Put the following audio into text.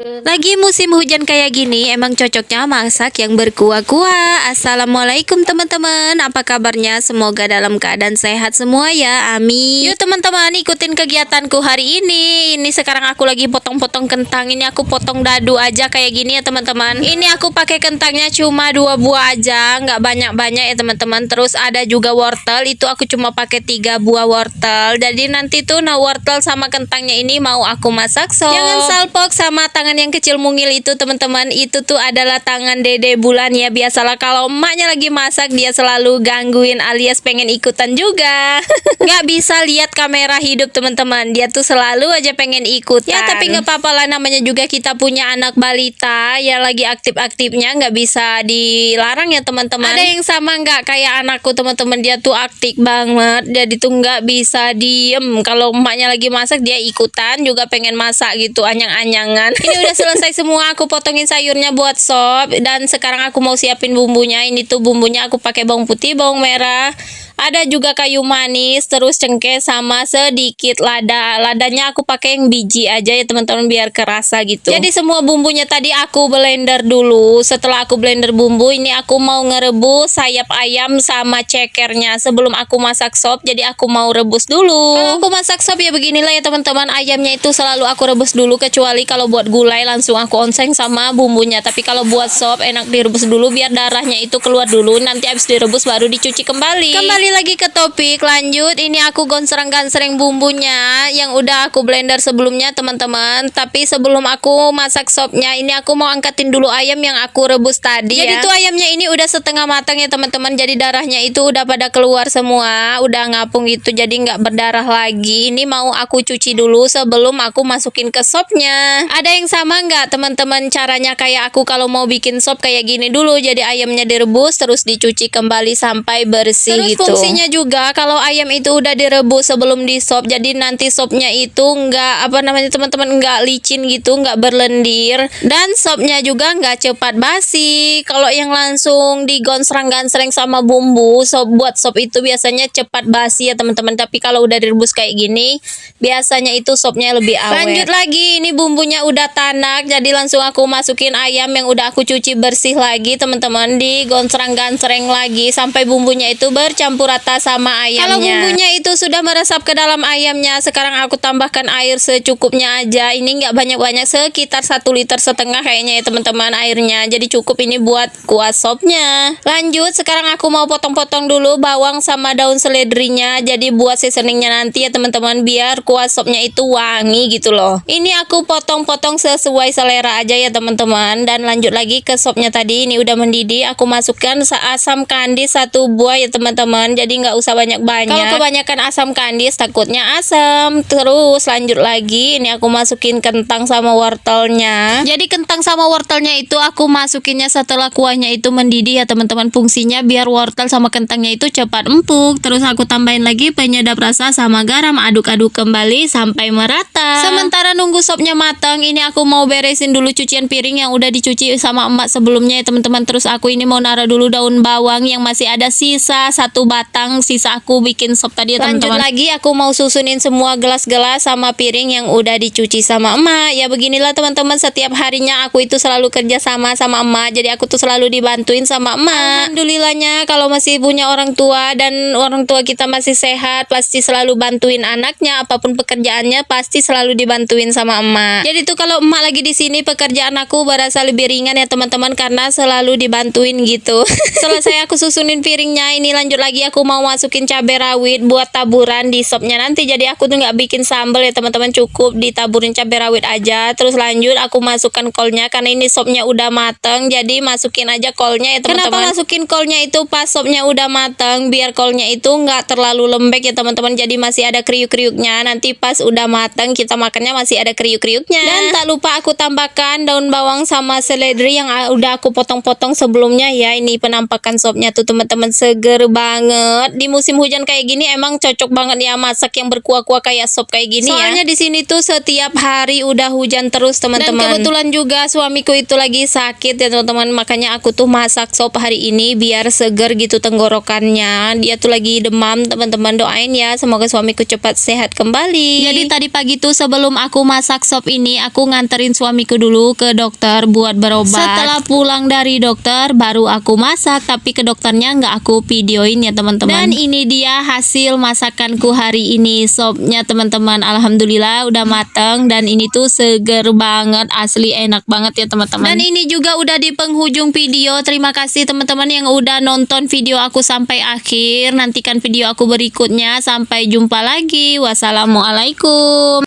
Lagi musim hujan kayak gini, emang cocoknya masak yang berkuah-kuah. Assalamualaikum teman-teman, apa kabarnya? Semoga dalam keadaan sehat semua ya, amin. Yuk teman-teman, ikutin kegiatanku hari ini. Ini sekarang aku lagi potong-potong kentang. Ini aku potong dadu aja kayak gini ya teman-teman. Ini aku pakai kentangnya cuma 2 buah aja, nggak banyak-banyak ya teman-teman. Terus ada juga wortel, itu aku cuma pakai 3 buah wortel. Jadi nanti tuh wortel sama kentangnya ini mau aku masak sop. Jangan salpok sama tangan yang kecil mungil itu teman-teman, itu tuh adalah tangan Dede Bulan ya. Biasalah kalau emaknya lagi masak dia selalu gangguin alias pengen ikutan juga. Nggak bisa lihat kamera hidup teman-teman, dia tuh selalu aja pengen ikutan. Ya tapi nggak apa-apa lah, namanya juga kita punya anak balita ya, lagi aktif-aktifnya, nggak bisa dilarang ya teman-teman. Ada yang sama nggak kayak anakku teman-teman, dia tuh aktif banget, jadi tuh nggak bisa diem. Kalau emaknya lagi masak dia ikutan juga pengen masak gitu, anyang-anyangan. Ini udah selesai semua, aku potongin sayurnya buat sop, dan sekarang aku mau siapin bumbunya. Ini tuh bumbunya aku pakai bawang putih, bawang merah, ada juga kayu manis, terus cengkeh sama sedikit lada. Ladanya aku pakai yang biji aja ya teman-teman biar kerasa gitu. Jadi semua bumbunya tadi aku blender dulu. Setelah aku blender bumbu, ini aku mau ngerebus sayap ayam sama cekernya sebelum aku masak sop. Jadi aku mau rebus dulu. Kalau aku masak sop ya beginilah ya teman-teman, ayamnya itu selalu aku rebus dulu, kecuali kalau buat gulai langsung aku onseng sama bumbunya. Tapi kalau buat sop enak direbus dulu biar darahnya itu keluar dulu. Nanti habis direbus baru dicuci kembali. Kembali lagi ke topik, lanjut. Ini aku gonsreng-gansreng bumbunya yang udah aku blender sebelumnya teman-teman. Tapi sebelum aku masak sopnya, ini aku mau angkatin dulu ayam yang aku rebus tadi. Jadi tuh ayamnya ini udah setengah matang ya teman-teman. Jadi darahnya itu udah pada keluar semua, udah ngapung gitu, jadi nggak berdarah lagi. Ini mau aku cuci dulu sebelum aku masukin ke sopnya. Ada yang sama nggak teman-teman caranya kayak aku kalau mau bikin sop kayak gini dulu? Jadi ayamnya direbus terus dicuci kembali sampai bersih. Terus gitu. Fungsinya juga kalau ayam itu udah direbus sebelum di sop, jadi nanti sopnya itu nggak teman-teman, nggak licin gitu, nggak berlendir, dan sopnya juga nggak cepat basi. Kalau yang langsung digonsrang-gansreng sama bumbu, buat sop itu biasanya cepat basi ya teman-teman. Tapi kalau udah direbus kayak gini, biasanya itu sopnya lebih awet. Lanjut lagi, ini bumbunya udah tanak, jadi langsung aku masukin ayam yang udah aku cuci bersih lagi teman-teman, digonsrang-gansreng lagi sampai bumbunya itu bercampur rata sama ayamnya. Kalau bumbunya itu sudah meresap ke dalam ayamnya, sekarang aku tambahkan air secukupnya aja. Ini nggak banyak-banyak, sekitar 1,5 liter kayaknya ya teman-teman airnya. Jadi cukup ini buat kuah sopnya. Lanjut, sekarang aku mau potong-potong dulu bawang sama daun seledrinya. Jadi buat seasoningnya nanti ya teman-teman, biar kuah sopnya itu wangi gitu loh. Ini aku potong-potong sesuai selera aja ya teman-teman. Dan lanjut lagi ke sopnya tadi, ini udah mendidih. Aku masukkan asam kandis 1 buah ya teman-teman. Jadi nggak usah banyak-banyak. Kalau kebanyakan asam kandis takutnya asam. Terus lanjut lagi, ini aku masukin kentang sama wortelnya. Jadi kentang sama wortelnya itu aku masukinnya setelah kuahnya itu mendidih ya teman-teman. Fungsinya biar wortel sama kentangnya itu cepat empuk. Terus aku tambahin lagi penyedap rasa sama garam, aduk-aduk kembali sampai merata. Sementara nunggu sopnya matang, ini aku mau beresin dulu cucian piring yang udah dicuci sama emak sebelumnya ya teman-teman. Terus aku ini mau naruh dulu daun bawang yang masih ada sisa 1 batang, sisa aku bikin sop tadi ya teman-teman. Lanjut lagi, aku mau susunin semua gelas-gelas sama piring yang udah dicuci sama emak. Ya beginilah teman-teman, setiap harinya aku itu selalu kerja sama emak. Jadi aku tuh selalu dibantuin sama emak. Alhamdulillahnya kalau masih punya orang tua dan orang tua kita masih sehat, pasti selalu bantuin anaknya, apapun pekerjaannya pasti selalu dibantuin sama emak. Jadi tuh kalau emak lagi di sini, pekerjaan aku berasa lebih ringan ya teman-teman, karena selalu dibantuin gitu. Selesai aku susunin piringnya, ini lanjut lagi aku mau masukin cabai rawit buat taburan di sopnya nanti. Jadi aku tuh nggak bikin sambal ya teman-teman, cukup ditaburin cabai rawit aja. Terus lanjut aku masukkan kolnya, karena ini sopnya udah mateng, jadi masukin aja kolnya ya teman-teman. Kenapa masukin kolnya itu pas sopnya udah mateng? Biar kolnya itu nggak terlalu lembek ya teman-teman, jadi masih ada kriuk-kriuknya. Nanti pas udah mateng kita makannya masih ada kriuk-kriuknya. Dan tak lupa aku tambahkan daun bawang sama seledri yang udah aku potong-potong sebelumnya ya. Ini penampakan sopnya tuh teman-teman seger banget. banget. Di musim hujan kayak gini emang cocok banget ya masak yang berkuah-kuah kayak sop kayak gini. Soalnya di sini tuh setiap hari udah hujan terus teman-teman. Dan kebetulan juga suamiku itu lagi sakit ya teman-teman. Makanya aku tuh masak sop hari ini biar seger gitu tenggorokannya. Dia tuh lagi demam teman-teman, doain ya semoga suamiku cepat sehat kembali. Jadi tadi pagi tuh sebelum aku masak sop ini, aku nganterin suamiku dulu ke dokter buat berobat. Setelah pulang dari dokter baru aku masak, tapi ke dokternya nggak aku videoin ya teman-teman. Dan ini dia hasil masakanku hari ini, sopnya teman-teman. Alhamdulillah udah mateng dan ini tuh seger banget, asli enak banget ya teman-teman. Dan ini juga udah di penghujung video. Terima kasih teman-teman yang udah nonton video aku sampai akhir. Nantikan video aku berikutnya. Sampai jumpa lagi. Wassalamualaikum.